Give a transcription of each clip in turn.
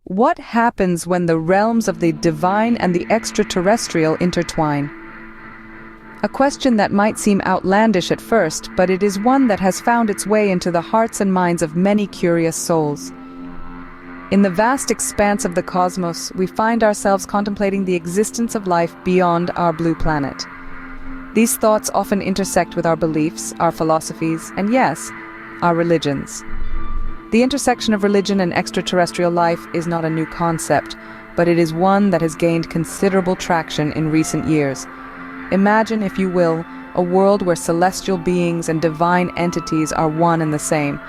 What happens when the realms of the divine and the extraterrestrial intertwine? A question that might seem outlandish at first, but it is one that has found its way into the hearts and minds of many curious souls. In the vast expanse of the cosmos, we find ourselves contemplating the existence of life beyond our blue planet. These thoughts often intersect with our beliefs, our philosophies, and yes, our religions. The intersection of religion and extraterrestrial life is not a new concept, but it is one that has gained considerable traction in recent years. Imagine, if you will, a world where celestial beings and divine entities are one and the same.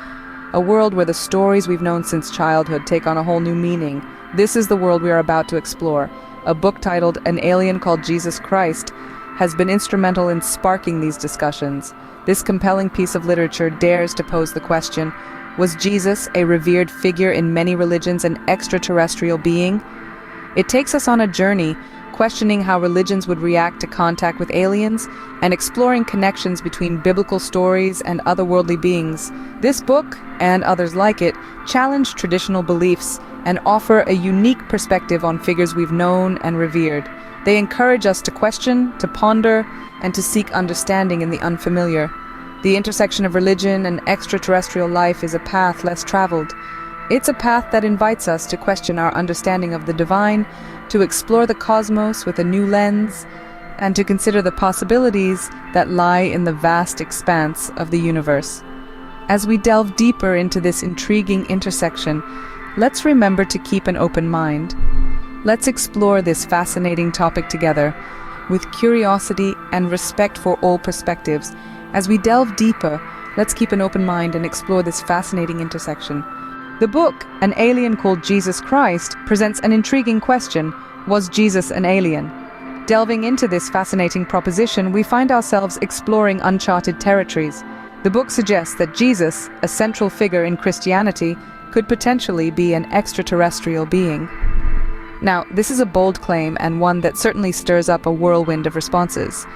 A world where the stories we've known since childhood take on a whole new meaning. This is the world we are about to explore. A book titled An Alien Called Jesus Christ has been instrumental in sparking these discussions. This compelling piece of literature dares to pose the question, was Jesus, a revered figure in many religions, an extraterrestrial being? It takes us on a journey, questioning how religions would react to contact with aliens, and exploring connections between biblical stories and otherworldly beings. This book, and others like it, challenge traditional beliefs and offer a unique perspective on figures we've known and revered. They encourage us to question, to ponder, and to seek understanding in the unfamiliar. The intersection of religion and extraterrestrial life is a path less traveled. It's a path that invites us to question our understanding of the divine, to explore the cosmos with a new lens, and to consider the possibilities that lie in the vast expanse of the universe. As we delve deeper into this intriguing intersection, let's remember to keep an open mind. Let's explore this fascinating topic together, with curiosity and respect for all perspectives. As we delve deeper, let's keep an open mind and explore this fascinating intersection. The book, An Alien Called Jesus Christ, presents an intriguing question: was Jesus an alien? Delving into this fascinating proposition, we find ourselves exploring uncharted territories. The book suggests that Jesus, a central figure in Christianity, could potentially be an extraterrestrial being. Now, this is a bold claim and one that certainly stirs up a whirlwind of responses.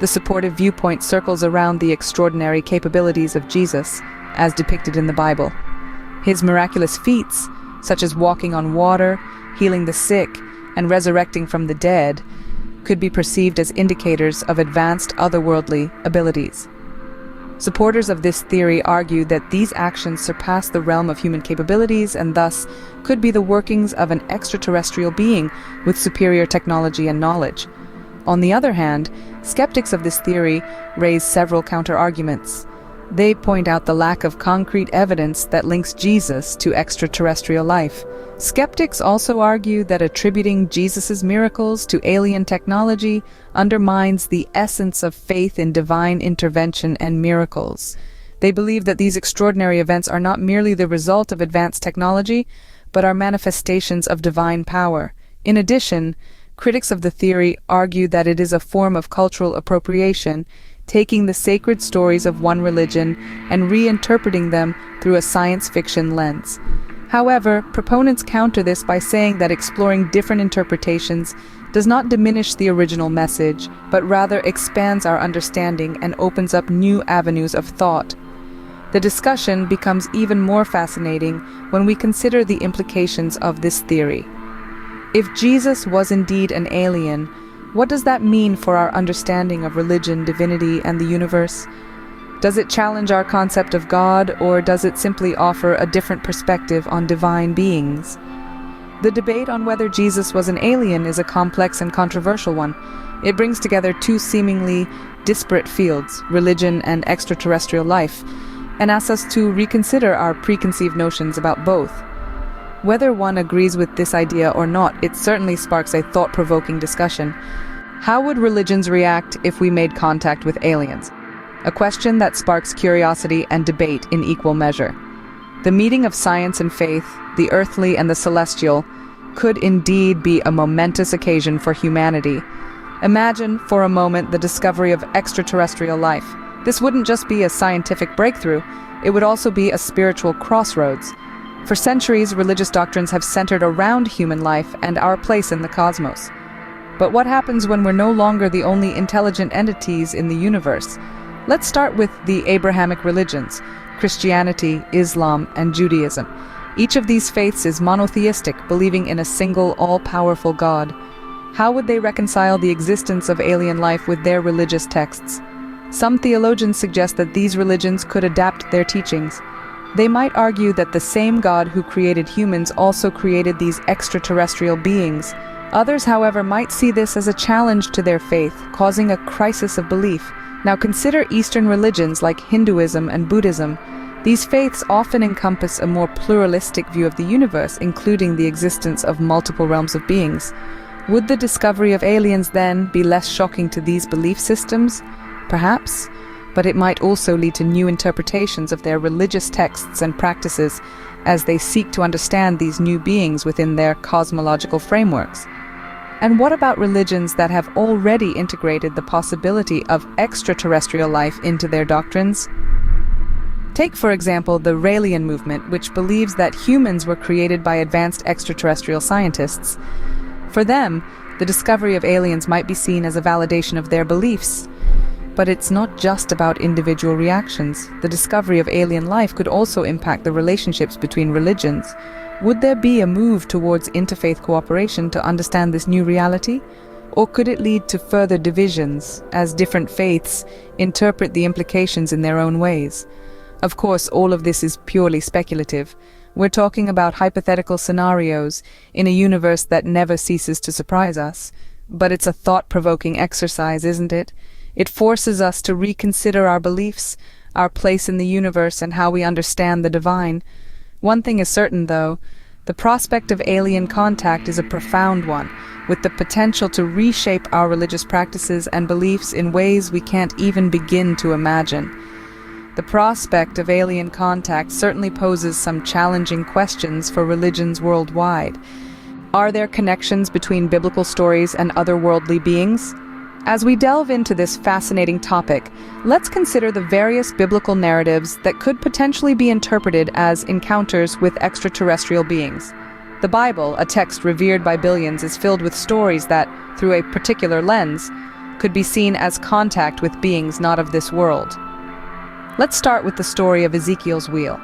The supportive viewpoint circles around the extraordinary capabilities of Jesus, as depicted in the Bible. His miraculous feats, such as walking on water, healing the sick, and resurrecting from the dead, could be perceived as indicators of advanced otherworldly abilities. Supporters of this theory argue that these actions surpass the realm of human capabilities and thus could be the workings of an extraterrestrial being with superior technology and knowledge. On the other hand, skeptics of this theory raise several counter-arguments. They point out the lack of concrete evidence that links Jesus to extraterrestrial life. Skeptics also argue that attributing Jesus' miracles to alien technology undermines the essence of faith in divine intervention and miracles. They believe that these extraordinary events are not merely the result of advanced technology, but are manifestations of divine power. In addition, critics of the theory argue that it is a form of cultural appropriation, taking the sacred stories of one religion and reinterpreting them through a science fiction lens. However, proponents counter this by saying that exploring different interpretations does not diminish the original message, but rather expands our understanding and opens up new avenues of thought. The discussion becomes even more fascinating when we consider the implications of this theory. If Jesus was indeed an alien, what does that mean for our understanding of religion, divinity, and the universe? Does it challenge our concept of God, or does it simply offer a different perspective on divine beings? The debate on whether Jesus was an alien is a complex and controversial one. It brings together two seemingly disparate fields, religion and extraterrestrial life, and asks us to reconsider our preconceived notions about both. Whether one agrees with this idea or not, it certainly sparks a thought-provoking discussion. How would religions react if we made contact with aliens? A question that sparks curiosity and debate in equal measure. The meeting of science and faith, the earthly and the celestial, could indeed be a momentous occasion for humanity. Imagine, for a moment, the discovery of extraterrestrial life. This wouldn't just be a scientific breakthrough, it would also be a spiritual crossroads. For centuries, religious doctrines have centered around human life and our place in the cosmos. But what happens when we're no longer the only intelligent entities in the universe? Let's start with the Abrahamic religions, Christianity, Islam, and Judaism. Each of these faiths is monotheistic, believing in a single, all-powerful God. How would they reconcile the existence of alien life with their religious texts? Some theologians suggest that these religions could adapt their teachings. They might argue that the same God who created humans also created these extraterrestrial beings. Others, however, might see this as a challenge to their faith, causing a crisis of belief. Now consider Eastern religions like Hinduism and Buddhism. These faiths often encompass a more pluralistic view of the universe, including the existence of multiple realms of beings. Would the discovery of aliens then be less shocking to these belief systems? Perhaps, but it might also lead to new interpretations of their religious texts and practices as they seek to understand these new beings within their cosmological frameworks. And what about religions that have already integrated the possibility of extraterrestrial life into their doctrines? Take, for example, the Raelian movement, which believes that humans were created by advanced extraterrestrial scientists. For them, the discovery of aliens might be seen as a validation of their beliefs. But it's not just about individual reactions. The discovery of alien life could also impact the relationships between religions. Would there be a move towards interfaith cooperation to understand this new reality? Or could it lead to further divisions, as different faiths interpret the implications in their own ways? Of course, all of this is purely speculative. We're talking about hypothetical scenarios in a universe that never ceases to surprise us. But it's a thought-provoking exercise, isn't it? It forces us to reconsider our beliefs, our place in the universe, and how we understand the divine. One thing is certain, though. The prospect of alien contact is a profound one, with the potential to reshape our religious practices and beliefs in ways we can't even begin to imagine. The prospect of alien contact certainly poses some challenging questions for religions worldwide. Are there connections between biblical stories and otherworldly beings? As we delve into this fascinating topic, let's consider the various biblical narratives that could potentially be interpreted as encounters with extraterrestrial beings. The Bible, a text revered by billions, is filled with stories that, through a particular lens, could be seen as contact with beings not of this world. Let's start with the story of Ezekiel's wheel.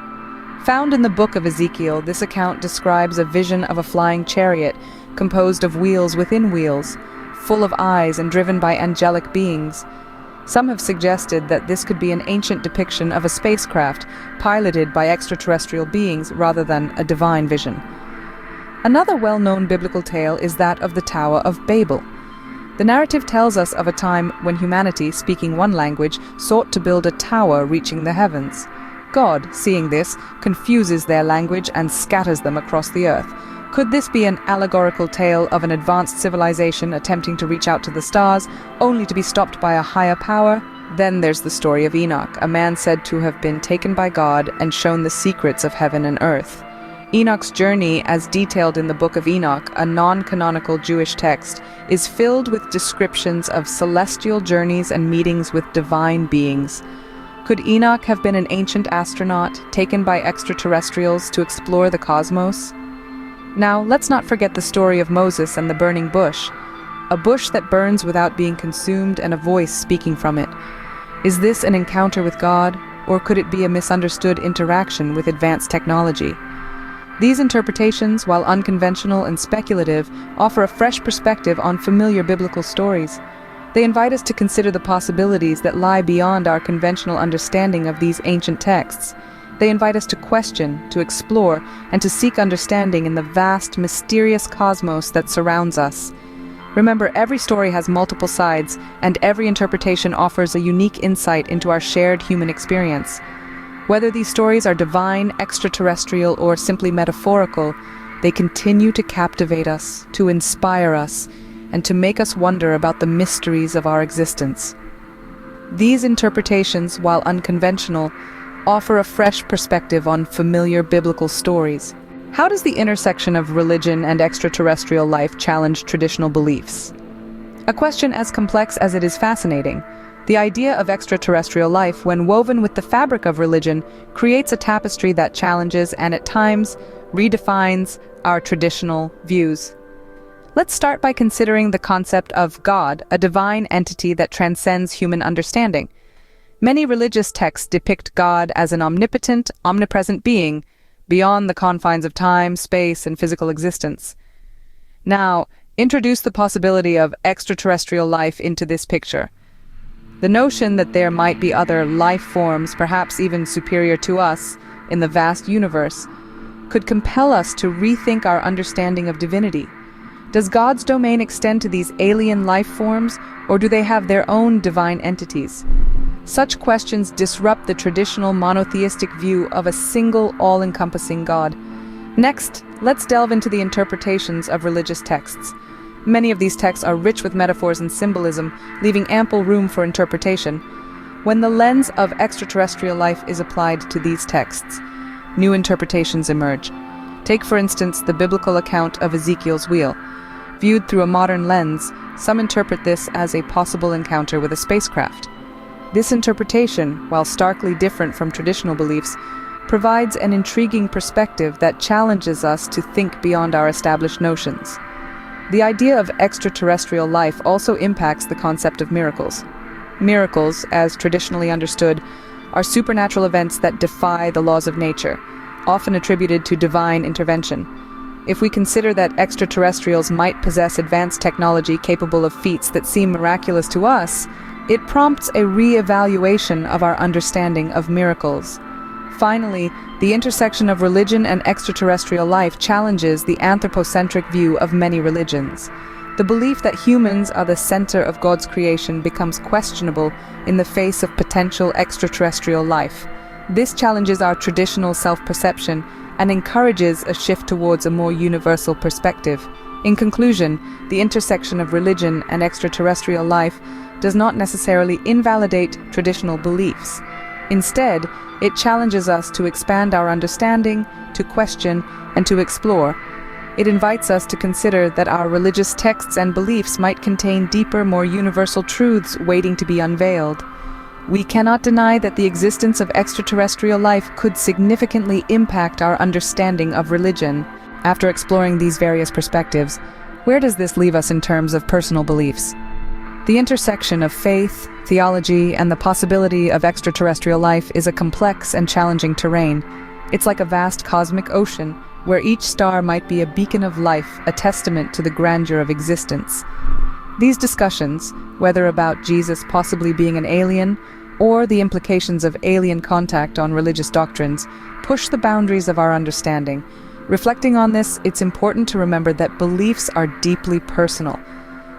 Found in the book of Ezekiel, this account describes a vision of a flying chariot composed of wheels within wheels, full of eyes and driven by angelic beings. Some have suggested that this could be an ancient depiction of a spacecraft piloted by extraterrestrial beings rather than a divine vision. Another well-known biblical tale is that of the Tower of Babel. The narrative tells us of a time when humanity, speaking one language, sought to build a tower reaching the heavens. God, seeing this, confuses their language and scatters them across the earth. Could this be an allegorical tale of an advanced civilization attempting to reach out to the stars, only to be stopped by a higher power? Then there's the story of Enoch, a man said to have been taken by God and shown the secrets of heaven and earth. Enoch's journey, as detailed in the Book of Enoch, a non-canonical Jewish text, is filled with descriptions of celestial journeys and meetings with divine beings. Could Enoch have been an ancient astronaut taken by extraterrestrials to explore the cosmos? Now, let's not forget the story of Moses and the burning bush, a bush that burns without being consumed and a voice speaking from it. Is this an encounter with God, or could it be a misunderstood interaction with advanced technology? These interpretations, while unconventional and speculative, offer a fresh perspective on familiar biblical stories. They invite us to consider the possibilities that lie beyond our conventional understanding of these ancient texts. They invite us to question, to explore, and to seek understanding in the vast, mysterious cosmos that surrounds us. Remember, every story has multiple sides, and every interpretation offers a unique insight into our shared human experience. Whether these stories are divine, extraterrestrial, or simply metaphorical, they continue to captivate us, to inspire us, and to make us wonder about the mysteries of our existence. These interpretations, while unconventional, offer a fresh perspective on familiar biblical stories. How does the intersection of religion and extraterrestrial life challenge traditional beliefs? A question as complex as it is fascinating. The idea of extraterrestrial life, when woven with the fabric of religion, creates a tapestry that challenges and at times redefines our traditional views. Let's start by considering the concept of God, a divine entity that transcends human understanding. Many religious texts depict God as an omnipotent, omnipresent being, beyond the confines of time, space, and physical existence. Now, introduce the possibility of extraterrestrial life into this picture. The notion that there might be other life forms, perhaps even superior to us, in the vast universe, could compel us to rethink our understanding of divinity. Does God's domain extend to these alien life forms, or do they have their own divine entities? Such questions disrupt the traditional monotheistic view of a single, all-encompassing God. Next, let's delve into the interpretations of religious texts. Many of these texts are rich with metaphors and symbolism, leaving ample room for interpretation. When the lens of extraterrestrial life is applied to these texts, new interpretations emerge. Take, for instance, the biblical account of Ezekiel's wheel. Viewed through a modern lens, some interpret this as a possible encounter with a spacecraft. This interpretation, while starkly different from traditional beliefs, provides an intriguing perspective that challenges us to think beyond our established notions. The idea of extraterrestrial life also impacts the concept of miracles. Miracles, as traditionally understood, are supernatural events that defy the laws of nature, often attributed to divine intervention. If we consider that extraterrestrials might possess advanced technology capable of feats that seem miraculous to us, it prompts a re-evaluation of our understanding of miracles. Finally, the intersection of religion and extraterrestrial life challenges the anthropocentric view of many religions. The belief that humans are the center of God's creation becomes questionable in the face of potential extraterrestrial life. This challenges our traditional self-perception and encourages a shift towards a more universal perspective. In conclusion, the intersection of religion and extraterrestrial life does not necessarily invalidate traditional beliefs. Instead, it challenges us to expand our understanding, to question, and to explore. It invites us to consider that our religious texts and beliefs might contain deeper, more universal truths waiting to be unveiled. We cannot deny that the existence of extraterrestrial life could significantly impact our understanding of religion. After exploring these various perspectives, where does this leave us in terms of personal beliefs? The intersection of faith, theology, and the possibility of extraterrestrial life is a complex and challenging terrain. It's like a vast cosmic ocean, where each star might be a beacon of life, a testament to the grandeur of existence. These discussions, whether about Jesus possibly being an alien, or the implications of alien contact on religious doctrines, push the boundaries of our understanding. Reflecting on this, it's important to remember that beliefs are deeply personal.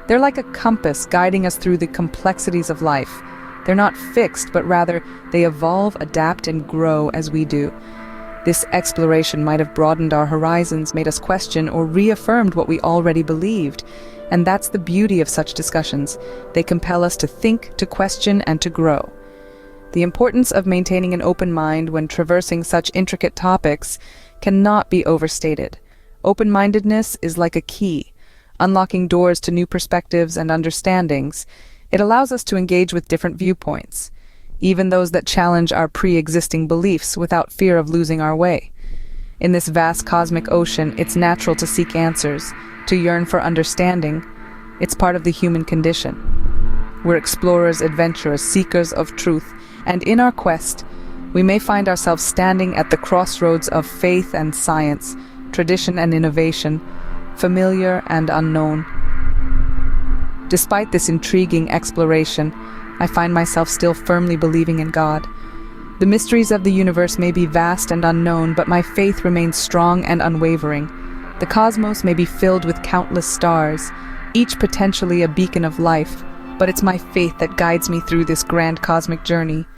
They're like a compass guiding us through the complexities of life. They're not fixed, but rather they evolve, adapt, and grow as we do. This exploration might have broadened our horizons, made us question, or reaffirmed what we already believed. And that's the beauty of such discussions. They compel us to think, to question, and to grow. The importance of maintaining an open mind when traversing such intricate topics cannot be overstated. Open-mindedness is like a key, unlocking doors to new perspectives and understandings. It allows us to engage with different viewpoints, even those that challenge our pre-existing beliefs without fear of losing our way. In this vast cosmic ocean, it's natural to seek answers, to yearn for understanding. It's part of the human condition. We're explorers, adventurers, seekers of truth, and in our quest, we may find ourselves standing at the crossroads of faith and science, tradition and innovation, familiar and unknown. Despite this intriguing exploration, I find myself still firmly believing in God. The mysteries of the universe may be vast and unknown, but my faith remains strong and unwavering. The cosmos may be filled with countless stars, each potentially a beacon of life, but it's my faith that guides me through this grand cosmic journey.